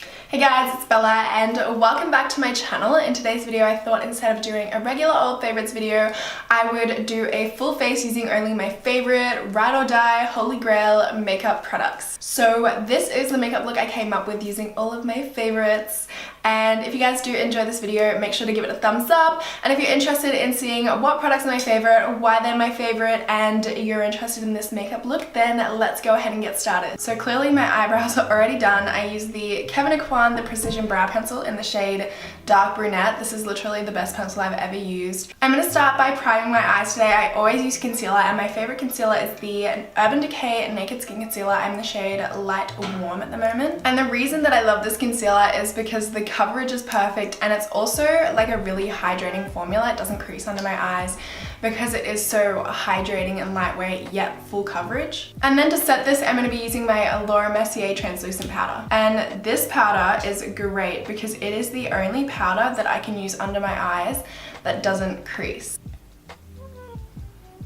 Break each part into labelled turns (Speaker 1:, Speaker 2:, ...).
Speaker 1: Hey guys, it's Bella and welcome back to my channel. In today's video I thought instead of doing a regular old favorites video, I would do a full face using only my favorite ride or die holy grail makeup products. So this is the makeup look I came up with using all of my favorites, and if you guys do enjoy this video, make sure to give it a thumbs up. And if you're interested in seeing what products are my favorite, why they're my favorite, and you're interested in this makeup look, then let's go ahead and get started. So clearly my eyebrows are already done. I use the Kevyn Aucoin, the Precision Brow Pencil in the shade Dark Brunette. This is literally the best pencil I've ever used. I'm going to start by priming my eyes today. I always use concealer, and my favorite concealer is the Urban Decay Naked Skin Concealer. I'm in the shade Light Warm at the moment. And the reason that I love this concealer is because the coverage is perfect, and it's also like a really hydrating formula. It doesn't crease under my eyes because it is so hydrating and lightweight yet full coverage. And then to set this, I'm going to be using my Laura Mercier translucent powder. And this powder is great because it is the only powder that I can use under my eyes that doesn't crease.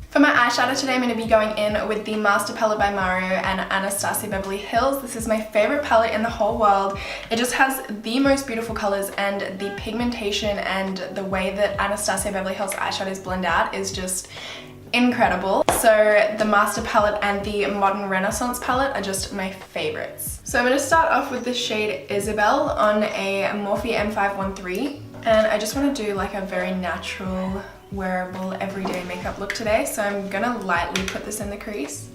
Speaker 1: For my eyeshadow today, I'm going to be going in with the Master Palette by Mario and Anastasia Beverly Hills. This is my favorite palette in the whole world. It just has the most beautiful colors, and the pigmentation and the way that Anastasia Beverly Hills eyeshadows blend out is just incredible. So the Master Palette and the Modern Renaissance palette are just my favorites. So I'm going to start off with the shade Isabel on a Morphe M513. And I just want to do like a very natural, wearable, everyday makeup look today. So I'm going to lightly put this in the crease.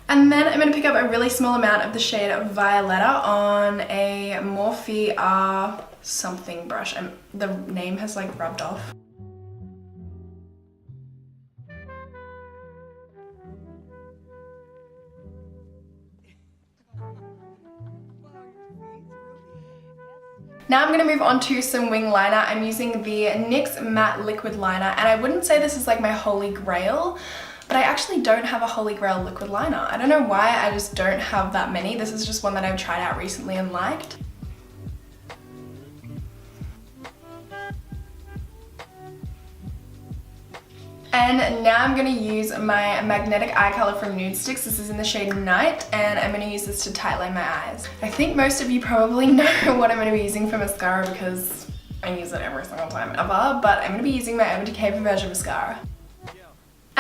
Speaker 1: And then I'm going to pick up a really small amount of the shade Violetta on a Morphe R something brush. The name has like rubbed off. Now I'm going to move on to some wing liner. I'm using the NYX Matte Liquid Liner, and I wouldn't say this is like my holy grail, but I actually don't have a holy grail liquid liner. I don't know why, I just don't have that many. This is just one that I've tried out recently and liked. And now I'm going to use my magnetic eye color from Nude Sticks. This is in the shade Night, and I'm going to use this to tightline my eyes. I think most of you probably know what I'm going to be using for mascara because I use it every single time ever, but I'm going to be using my Urban Decay Perversion Mascara.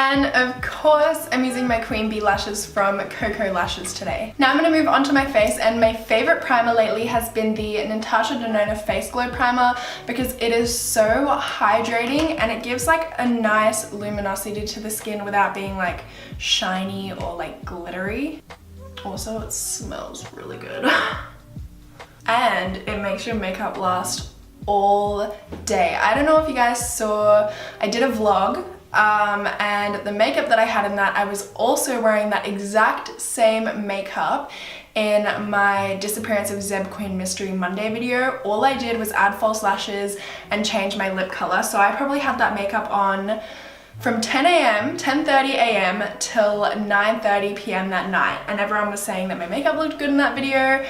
Speaker 1: And of course, I'm using my Queen Bee lashes from Coco Lashes today. Now I'm going to move on to my face, and my favorite primer lately has been the Natasha Denona Face Glow Primer because it is so hydrating and it gives like a nice luminosity to the skin without being like shiny or like glittery. Also, it smells really good. And it makes your makeup last all day. I don't know if you guys saw, I did a vlog and the makeup that I had in that, I was also wearing that exact same makeup in my Disappearance of Zeb Queen Mystery Monday video. All I did was add false lashes and change my lip color. So I probably had that makeup on from 10 a.m., 10:30 a.m. till 9:30 p.m. that night. And everyone was saying that my makeup looked good in that video.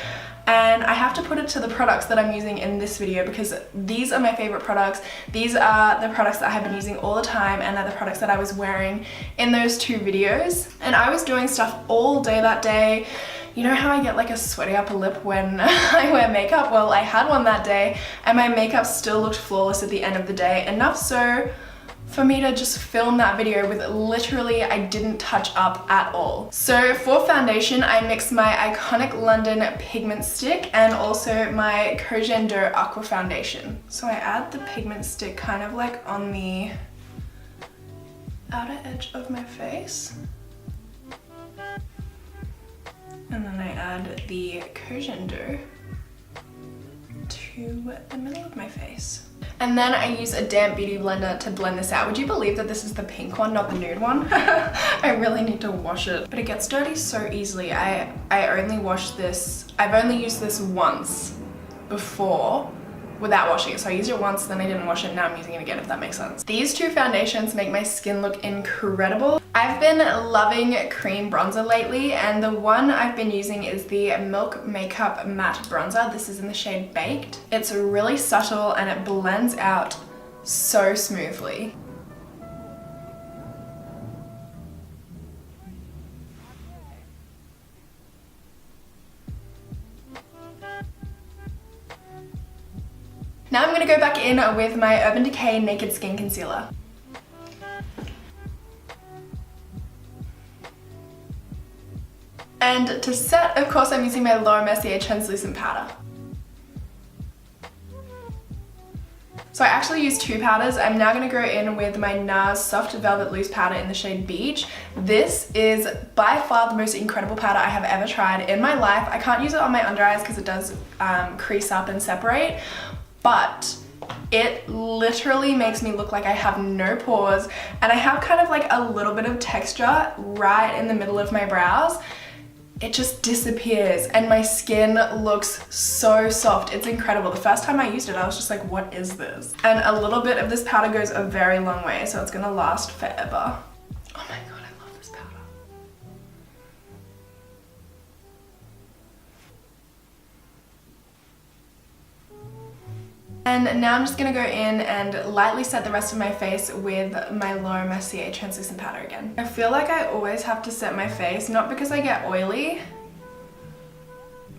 Speaker 1: And I have to put it to the products that I'm using in this video because these are my favorite products. These are the products that I have been using all the time, and they're the products that I was wearing in those two videos. And I was doing stuff all day that day. You know how I get like a sweaty upper lip when I wear makeup? Well, I had one that day and my makeup still looked flawless at the end of the day. Enough so for me to just film that video with literally I didn't touch up at all. So for foundation, I mixed my iconic London pigment stick and also my Cogen d'Or Aqua Foundation. So I add the pigment stick kind of like on the outer edge of my face. And then I add the Cogen d'Or to the middle of my face. And then I use a damp beauty blender to blend this out. Would you believe that this is the pink one, not the nude one? I really need to wash it. But it gets dirty so easily. I only wash this, I've only used this once before without washing it. So I used it once, then I didn't wash it, now I'm using it again, if that makes sense. These two foundations make my skin look incredible. I've been loving cream bronzer lately, and the one I've been using is the Milk Makeup Matte Bronzer. This is in the shade Baked. It's really subtle and it blends out so smoothly. Now I'm going to go back in with my Urban Decay Naked Skin Concealer. And to set, of course, I'm using my Laura Mercier Translucent Powder. So I actually used two powders. I'm now going to go in with my NARS Soft Velvet Loose Powder in the shade Beach. This is by far the most incredible powder I have ever tried in my life. I can't use it on my under eyes because it does crease up and separate, but it literally makes me look like I have no pores, and I have kind of like a little bit of texture right in the middle of my brows. It just disappears and my skin looks so soft. It's incredible. The first time I used it, I was just like, what is this? And a little bit of this powder goes a very long way, so it's gonna last forever. Oh my god, I love this powder. And now I'm just gonna go in and lightly set the rest of my face with my Laura Mercier Translucent Powder again. I feel like I always have to set my face, not because I get oily,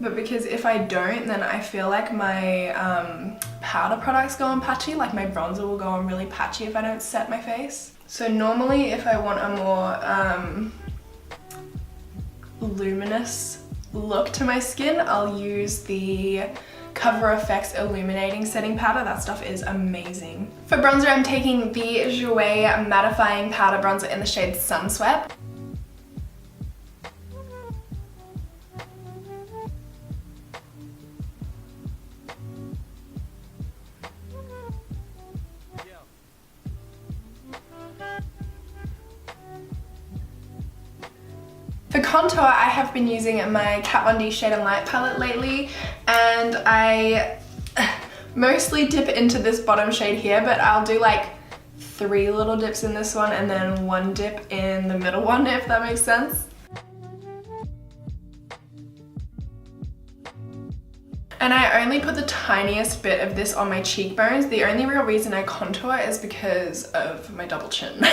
Speaker 1: but because if I don't, then I feel like my powder products go on patchy, like my bronzer will go on really patchy if I don't set my face. So normally if I want a more luminous look to my skin, I'll use the Cover FX Illuminating Setting Powder. That stuff is amazing. For bronzer, I'm taking the Jouer Mattifying Powder Bronzer in the shade Sunswept. For contour, I have been using my Kat Von D Shade and Light palette lately, and I mostly dip into this bottom shade here, but I'll do like 3 little dips in this one and then 1 dip in the middle one, if that makes sense. And I only put the tiniest bit of this on my cheekbones. The only real reason I contour is because of my double chin.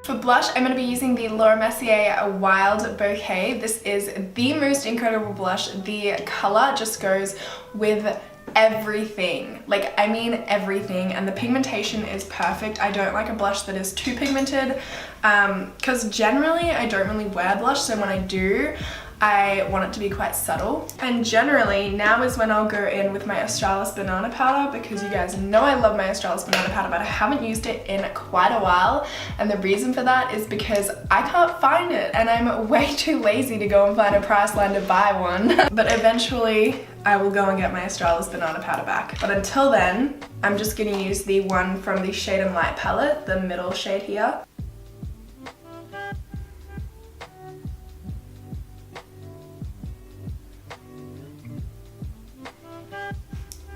Speaker 1: For blush, I'm going to be using the Laura Mercier Wild Bouquet. This is the most incredible blush. The color just goes with everything. Like, I mean everything, and the pigmentation is perfect. I don't like a blush that is too pigmented because generally I don't really wear blush, so when I do, I want it to be quite subtle. And generally, now is when I'll go in with my Australis Banana Powder, because you guys know I love my Australis Banana Powder, but I haven't used it in quite a while. And the reason for that is because I can't find it, and I'm way too lazy to go and find a Priceline to buy one. But eventually, I will go and get my Australis Banana Powder back. But until then, I'm just gonna use the one from the Shade and Light palette, the middle shade here.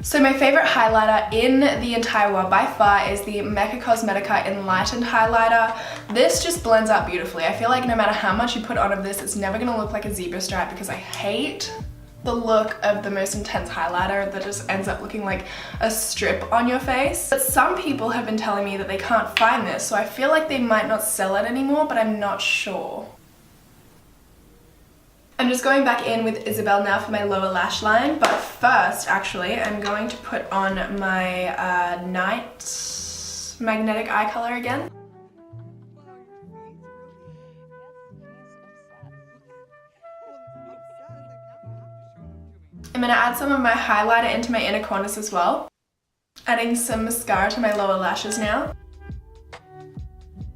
Speaker 1: So my favorite highlighter in the entire world by far is the Mecca Cosmetica Enlightened Highlighter. This just blends out beautifully. I feel like no matter how much you put on of this, it's never gonna look like a zebra stripe, because I hate the look of the most intense highlighter that just ends up looking like a strip on your face. But some people have been telling me that they can't find this, so I feel like they might not sell it anymore, but I'm not sure. I'm just going back in with Isabel now for my lower lash line, but first, actually, I'm going to put on my Night Magnetic Eye Color again. I'm going to add some of my highlighter into my inner corners as well. Adding some mascara to my lower lashes now.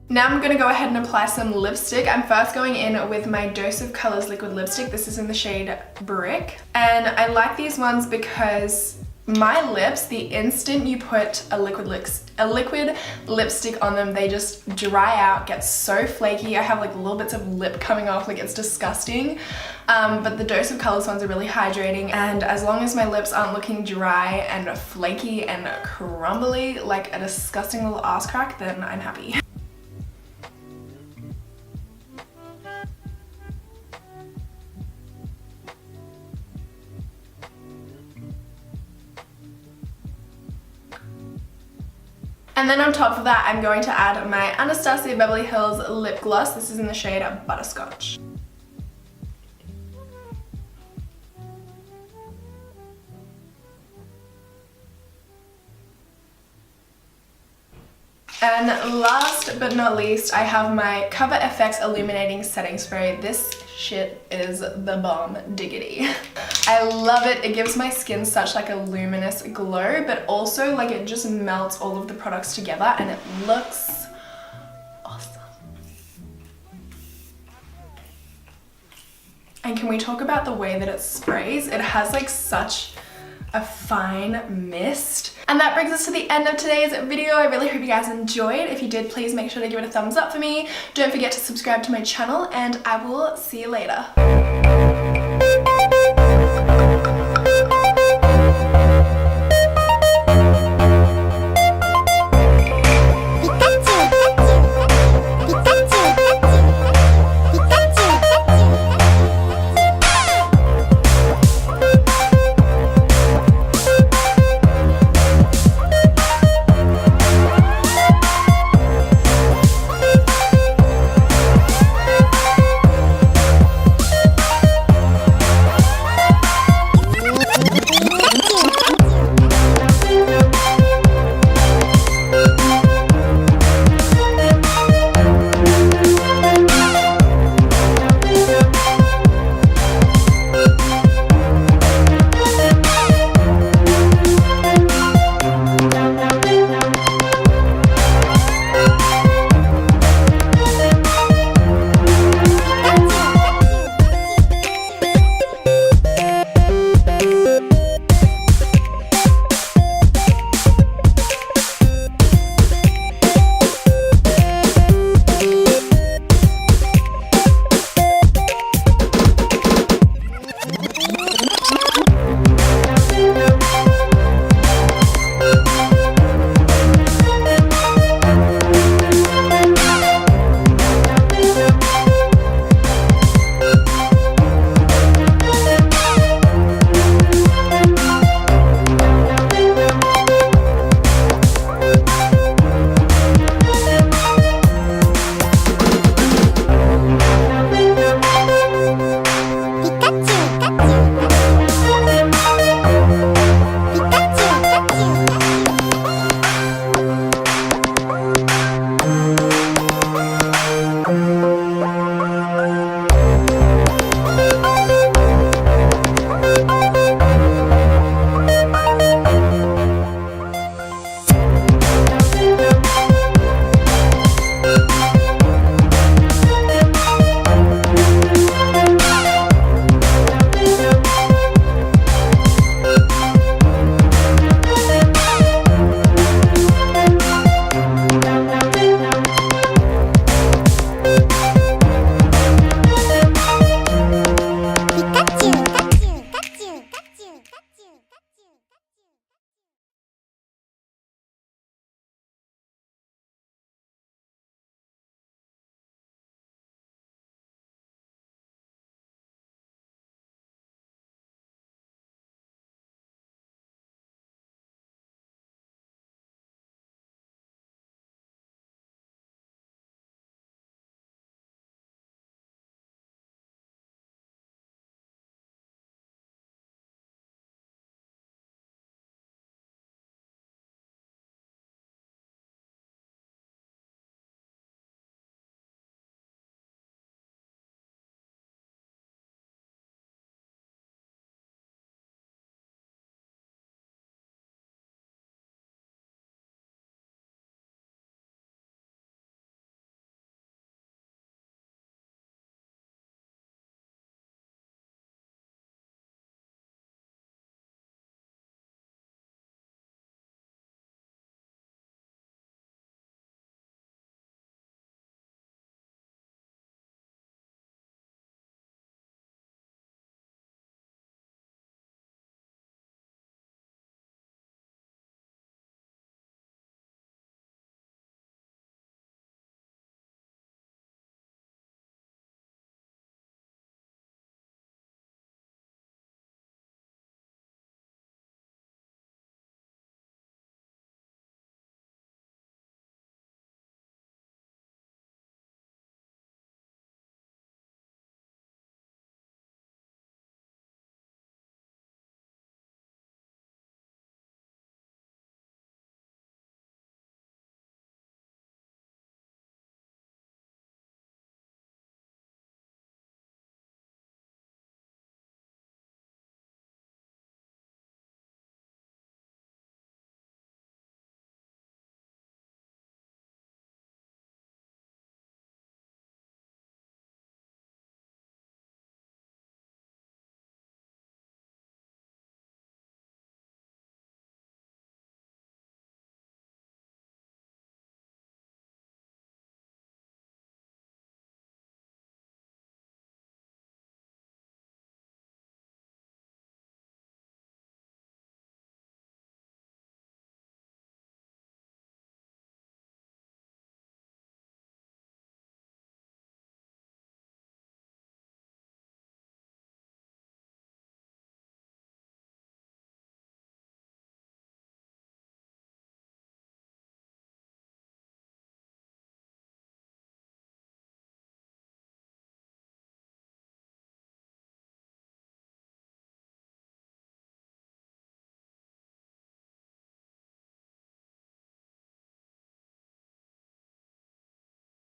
Speaker 1: Now I'm going to go ahead and apply some lipstick. I'm first going in with my Dose of Colors liquid lipstick. This is in the shade Brick. And I like these ones because my lips, the instant you put a liquid lipstick on them, they just dry out, get so flaky. I have like little bits of lip coming off, like it's disgusting. But the Dose of Colors ones are really hydrating, and as long as my lips aren't looking dry and flaky and crumbly like a disgusting little ass crack, then I'm happy. And then on top of that, I'm going to add my Anastasia Beverly Hills lip gloss. This is in the shade Butterscotch. And last but not least, I have my Cover FX Illuminating Setting Spray. This shit is the bomb diggity. I love it. It gives my skin such like a luminous glow, but also like it just melts all of the products together and it looks awesome. And can we talk about the way that it sprays? It has like such a fine mist. And that brings us to the end of today's video. I really hope you guys enjoyed. If you did, please make sure to give it a thumbs up for me. Don't forget to subscribe to my channel and I will see you later.